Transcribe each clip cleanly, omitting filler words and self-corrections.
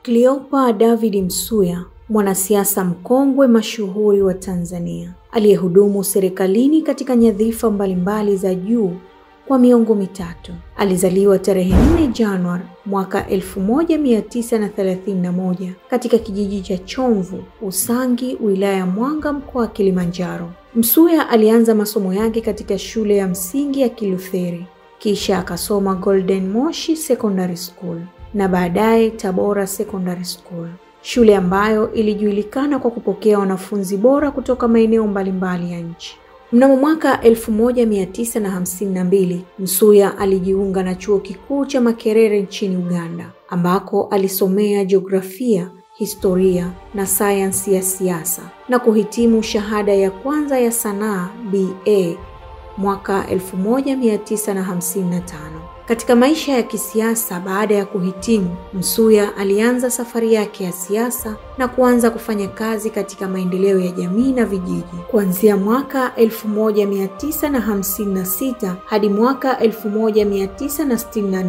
Cleopa David Msuya, mwanasiasa mkongwe mashuhuri wa Tanzania, aliyehudumu serikalini katika nyadhifa mbalimbali za juu kwa miongo mitatu. Alizaliwa tarehe 4 Januari mwaka 1931 katika kijiji cha Chomvu, Usangi, wilaya ya Mwanga, mkoa wa Kilimanjaro. Msuya alianza masomo yake katika shule ya msingi ya Kilutheri, kisha akasoma Golden Moshi Secondary School na baadaye Tabora Secondary School, shule ambayo ilijulikana kwa kupokea wanafunzi bora kutoka maeneo mbalimbali ya nchi. Mnamo mwaka 1952, Msuya alijiunga na Chuo Kikuu cha Makerere nchini Uganda, ambako alisomea jiografia, historia na sayansi ya siasa na kuhitimu shahada ya kwanza ya sanaa BA mwaka 1955. Katika maisha ya kisiasa baada ya kuhitimu, Msuya alianza safari yake ya siasa na kuanza kufanya kazi katika maendeleo ya jamii na vijiji. Kuanzia mwaka 1956 hadi mwaka 1964,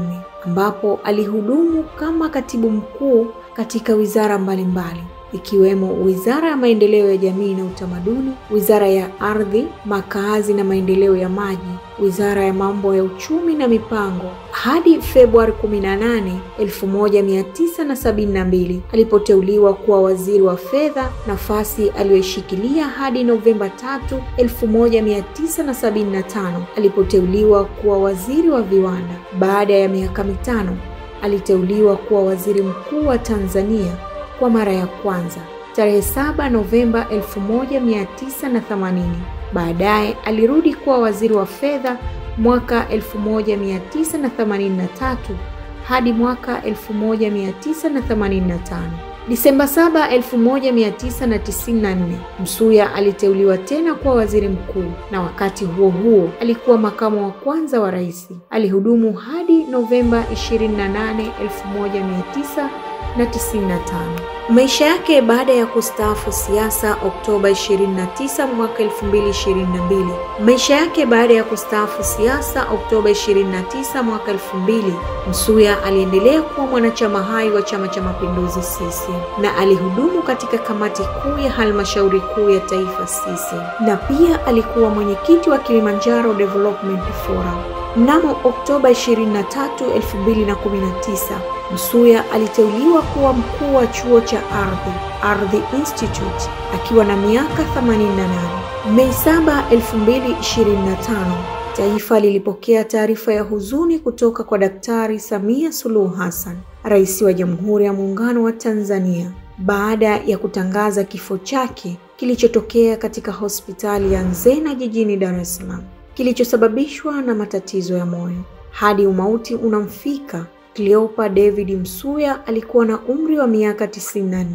ambapo alihudumu kama katibu mkuu katika wizara mbalimbali, ikiwemo Wizara ya Maendeleo ya Jamii na Utamaduni, Wizara ya Ardhi, Makazi na Maendeleo ya Maji, Wizara ya Mambo ya Uchumi na Mipango, hadi Februari 18, 1972 alipoteuliwa kuwa waziri wa fedha, nafasi aliyoishikilia hadi Novemba 3, 1975 alipoteuliwa kuwa waziri wa viwanda. Baada ya miaka mitano aliteuliwa kuwa waziri mkuu wa Tanzania kwa mara ya kwanza tarehe 7 Novemba 1980. Baadaye alirudi kuwa waziri wa fedha mwaka 1983 hadi mwaka 1985. Disemba 7, 1994, Msuya aliteuliwa tena kuwa waziri mkuu, na wakati huo huo alikuwa makamu wa kwanza wa rais. Alihudumu hadi Novemba 28, 1995. Maisha yake baada ya kustaafu siasa Oktoba 29 mwaka 2022. Msuya aliendelea kuwa mwanachama hai wa Chama cha Mapinduzi CCM na alihudumu katika kamati kuu ya Halmashauri Kuu ya Taifa CCM, na pia alikuwa mwenyekiti wa Kilimanjaro Development Forum. Mnamo Oktoba 23, 2019, Msuya aliteuliwa kuwa mkuu wa chuo cha Ardhi Institute akiwa na miaka 88. Mei 7, 2025, taifa lilipokea taarifa ya huzuni kutoka kwa Daktari Samia Suluhu Hassan, Rais wa Jamhuri ya Muungano wa Tanzania, baada ya kutangaza kifo chake kilichotokea katika hospitali ya Nzena jijini Dar es Salaam, kilichosababishwa na matatizo ya moyo. Hadi umauti unamfika, Cleopa David Msuya alikuwa na umri wa miaka 94.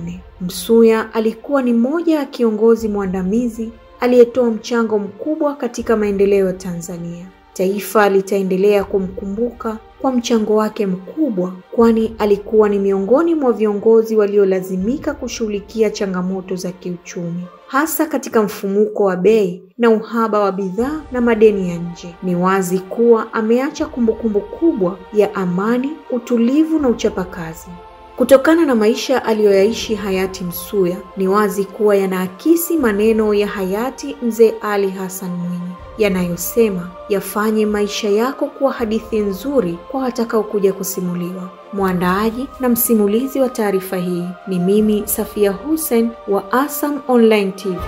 Msuya alikuwa ni mmoja wa kiongozi mwandamizi aliyetoa mchango mkubwa katika maendeleo ya Tanzania. Taifa litaendelea kumkumbuka kwa mchango wake mkubwa, kwani alikuwa ni miongoni mwa viongozi waliolazimika kushughulikia changamoto za kiuchumi, hasa katika mfumuko wa bei na uhaba wa bidhaa na madeni ya nje. Ni wazi kuwa ameacha kumbukumbu kubwa ya amani, utulivu na uchapakazi. Kutokana na maisha aliyoyaishi hayati Msuya, ni wazi kuwa yanaakisi maneno ya hayati Mzee Ali Hassan Mwinyi yanayosema, yafanye maisha yako kuwa hadithi nzuri kwa watakaokuja kusimuliwa. Mwandaaji na msimulizi wa taarifa hii ni mimi Safia Hussein wa ASAM Online TV.